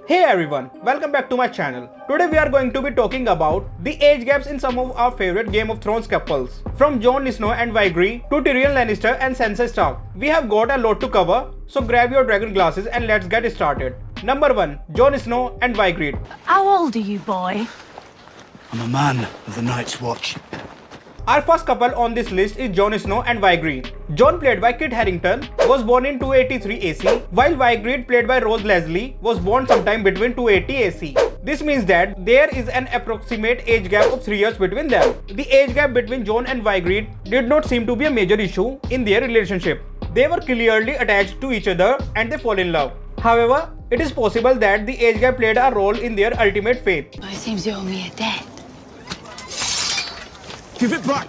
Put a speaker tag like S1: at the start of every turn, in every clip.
S1: Hey everyone, welcome back to my channel. Today we are going to be talking about the age gaps in some of our favorite Game of Thrones couples. From Jon Snow and Vigri to Tyrion Lannister and Sansa Stark. We have got a lot to cover, so grab your dragon glasses and let's get started. Number 1. Jon Snow and Vigri.
S2: How old are you, boy?
S3: I'm a man of the Night's Watch.
S1: Our first couple on this list is Jon Snow and Vigri. Jon, played by Kit Harington, was born in 283 AC, while Vigri, played by Rose Leslie, was born sometime between 280 AC. This means that there is an approximate age gap of 3 years between them. The age gap between Jon and Vigri did not seem to be a major issue in their relationship. They were clearly attached to each other and they fall in love. However, it is possible that the age gap played a role in their ultimate fate.
S2: It seems you owe me a debt.
S3: Give it back!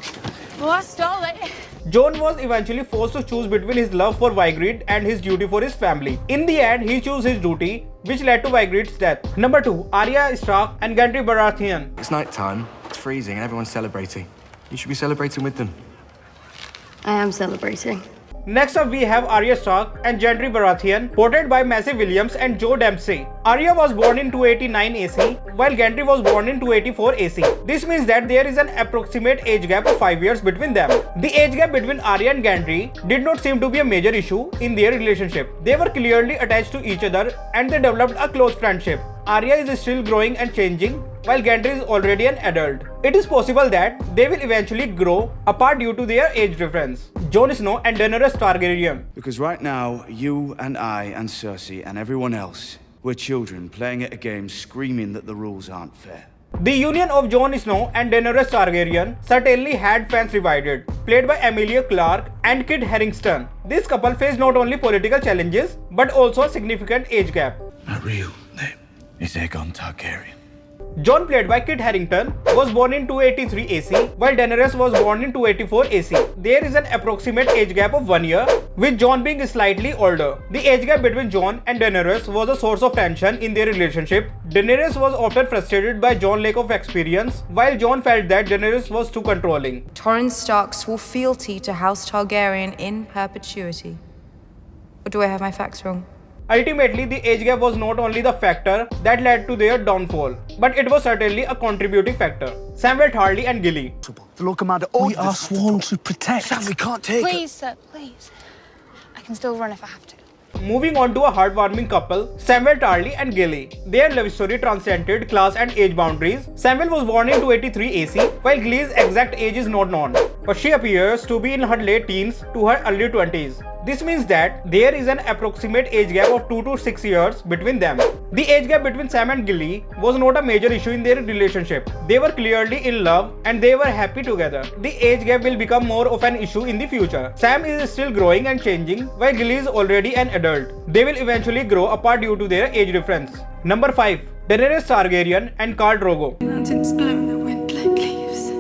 S2: Well, I stole it.
S1: Jon was eventually forced to choose between his love for Vigri and his duty for his family. In the end, he chose his duty, which led to Vigri's death. Number 2. Arya Stark and Gendry Baratheon.
S4: It's night time, it's freezing and everyone's celebrating. You should be celebrating with them.
S5: I am celebrating.
S1: Next up we have Arya Stark and Gendry Baratheon, portrayed by Massey Williams and Joe Dempsey. Arya was born in 289 AC, while Gendry was born in 284 AC. This means that there is an approximate age gap of 5 years between them. The age gap between Arya and Gendry did not seem to be a major issue in their relationship. They were clearly attached to each other and they developed a close friendship. Arya is still growing and changing, while Gendry is already an adult. It is possible that they will eventually grow apart due to their age difference. Jon Snow and Daenerys Targaryen.
S3: Because right now, you and I and Cersei and everyone else, we're children playing at a game screaming that the rules aren't fair.
S1: The union of Jon Snow and Daenerys Targaryen certainly had fans divided, played by Emilia Clarke and Kit Harington. This couple faced not only political challenges but also a significant age gap.
S3: My real name is Aegon Targaryen.
S1: Jon, played by Kit Harington, was born in 283 AC, while Daenerys was born in 284 AC. There is an approximate age gap of 1 year, with Jon being slightly older. The age gap between Jon and Daenerys was a source of tension in their relationship. Daenerys was often frustrated by Jon's lack of experience, while Jon felt that Daenerys was too controlling.
S6: Torrhen Stark swore fealty to House Targaryen in perpetuity. Or do I have my facts wrong?
S1: Ultimately, the age gap was not only the factor that led to their downfall, but it was certainly a contributing factor. Samwell Tarly and Gilly.
S3: The Lord Commander
S7: We are sworn to protect.
S3: Sam, we can't take it.
S5: Please, sir, please. I can still run if I have to.
S1: Moving on to a heartwarming couple, Samwell Tarly and Gilly. Their love story transcended class and age boundaries. Samwell was born in 283 AC, while Gilly's exact age is not known, but she appears to be in her late teens to her early 20s. This means that there is an approximate age gap of 2 to 6 years between them. The age gap between Sam and Gilly was not a major issue in their relationship. They were clearly in love and they were happy together. The age gap will become more of an issue in the future. Sam is still growing and changing, while Gilly is already an adult. They will eventually grow apart due to their age difference. Number 5. Daenerys Targaryen and Khal Drogo.
S2: Mountains blow in the wind like leaves.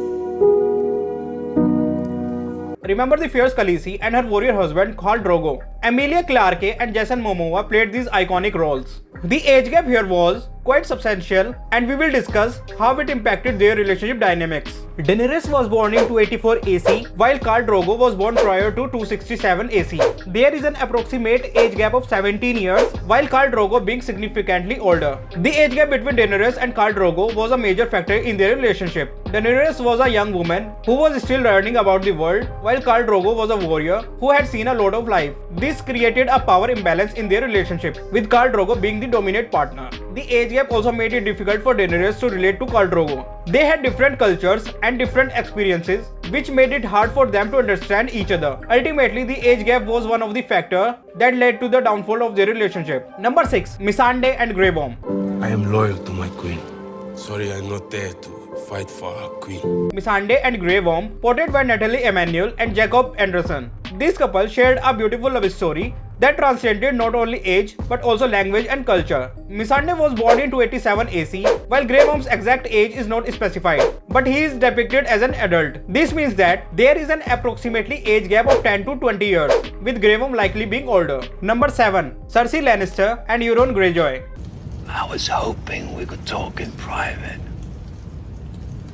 S1: Remember the fierce Khaleesi and her warrior husband Khal Drogo. Emilia Clarke and Jason Momoa played these iconic roles. The age gap here was quite substantial and we will discuss how it impacted their relationship dynamics. Daenerys was born in 284 AC, while Khal Drogo was born prior to 267 AC. There is an approximate age gap of 17 years, while Khal Drogo being significantly older. The age gap between Daenerys and Khal Drogo was a major factor in their relationship. Daenerys was a young woman who was still learning about the world, while Khal Drogo was a warrior who had seen a lot of life. This created a power imbalance in their relationship, with Khal Drogo being the dominant partner. The age gap also made it difficult for Daenerys to relate to Khal Drogo. They had different cultures and different experiences, which made it hard for them to understand each other. Ultimately, the age gap was one of the factors that led to the downfall of their relationship. Number 6. Missandei and Grey Worm.
S7: I am loyal to my queen. Sorry, I'm not there to fight for our queen.
S1: Missandei and Grey Worm, portrayed by Natalie Emmanuel and Jacob Anderson. This couple shared a beautiful love story that transcended not only age but also language and culture. Missandei was born in 287 AC, while Grey Worm's exact age is not specified, but he is depicted as an adult. This means that there is an approximately age gap of 10 to 20 years, with Grey Worm likely being older. Number 7. Cersei Lannister and Euron Greyjoy.
S8: I was hoping we could talk in private.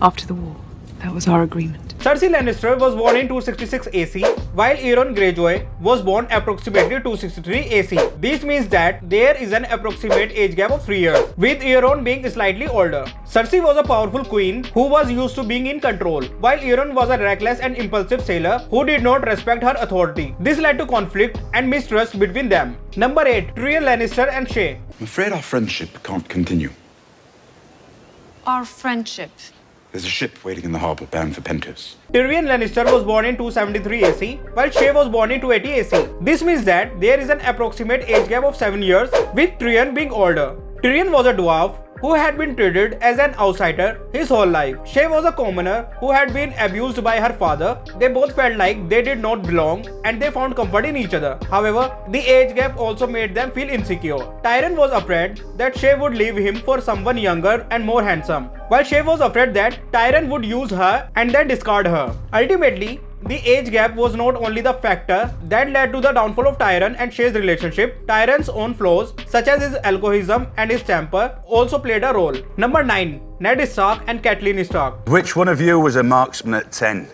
S9: After the war, that was our agreement.
S1: Cersei Lannister was born in 266 AC, while Euron Greyjoy was born approximately 263 AC. This means that there is an approximate age gap of 3 years, with Euron being slightly older. Cersei was a powerful queen who was used to being in control, while Euron was a reckless and impulsive sailor who did not respect her authority. This led to conflict and mistrust between them. Number 8. Tyrion Lannister and Shae.
S8: I'm afraid our friendship can't continue.
S2: Our friendship.
S8: There's a ship waiting in the harbour bound for Pentos.
S1: Tyrion Lannister was born in 273 AC, while Shae was born in 280 AC. This means that there is an approximate age gap of 7 years, with Tyrion being older. Tyrion was a dwarf who had been treated as an outsider his whole life. Shae was a commoner who had been abused by her father. They both felt like they did not belong and they found comfort in each other. However, the age gap also made them feel insecure. Tyrion was afraid that Shae would leave him for someone younger and more handsome, while Shae was afraid that Tyrion would use her and then discard her. Ultimately, the age gap was not only the factor that led to the downfall of Tyrion and Shae's relationship. Tyrion's own flaws, such as his alcoholism and his temper, also played a role. Number 9. Ned Stark and Catelyn Stark.
S9: Which one of you was a marksman at 10?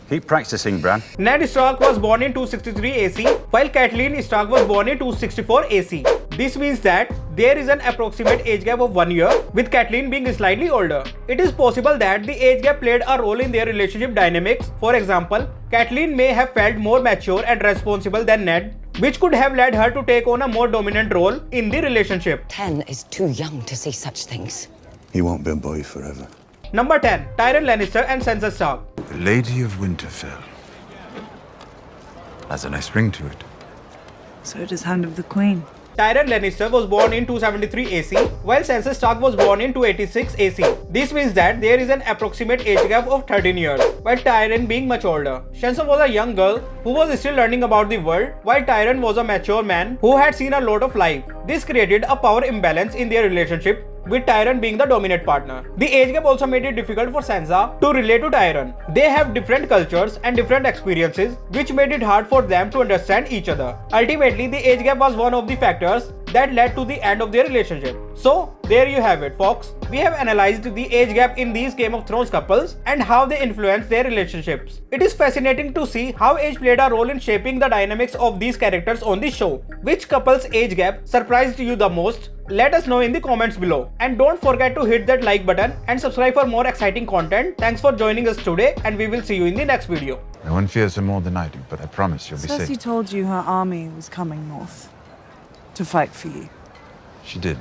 S9: Keep practicing, Bran.
S1: Ned Stark was born in 263 AC, while Catelyn Stark was born in 264 AC. This means that there is an approximate age gap of 1 year, with Catelyn being slightly older. It is possible that the age gap played a role in their relationship dynamics. For example, Catelyn may have felt more mature and responsible than Ned, which could have led her to take on a more dominant role in the relationship.
S10: 10 is too young to see such things.
S11: He won't be a boy forever.
S1: Number 10. Tyrion Lannister and Sansa Stark.
S11: The Lady of Winterfell. Has a nice ring to it.
S12: So does Hand of the Queen.
S1: Tyrion Lannister was born in 273 AC, while Sansa Stark was born in 286 AC. This means that there is an approximate age gap of 13 years, while Tyrion being much older. Sansa was a young girl who was still learning about the world, while Tyrion was a mature man who had seen a lot of life. This created a power imbalance in their relationship, with Tyrion being the dominant partner. The age gap also made it difficult for Sansa to relate to Tyrion. They have different cultures and different experiences, which made it hard for them to understand each other. Ultimately, the age gap was one of the factors that led to the end of their relationship. So, there you have it, folks. We have analyzed the age gap in these Game of Thrones couples and how they influence their relationships. It is fascinating to see how age played a role in shaping the dynamics of these characters on the show. Which couple's age gap surprised you the most? Let us know in the comments below. And don't forget to hit that like button and subscribe for more exciting content. Thanks for joining us today, and we will see you in the next video.
S11: No one fears her more than I do, but I promise you'll be safe.
S12: Cersei told you her army was coming north to fight for you.
S11: She did.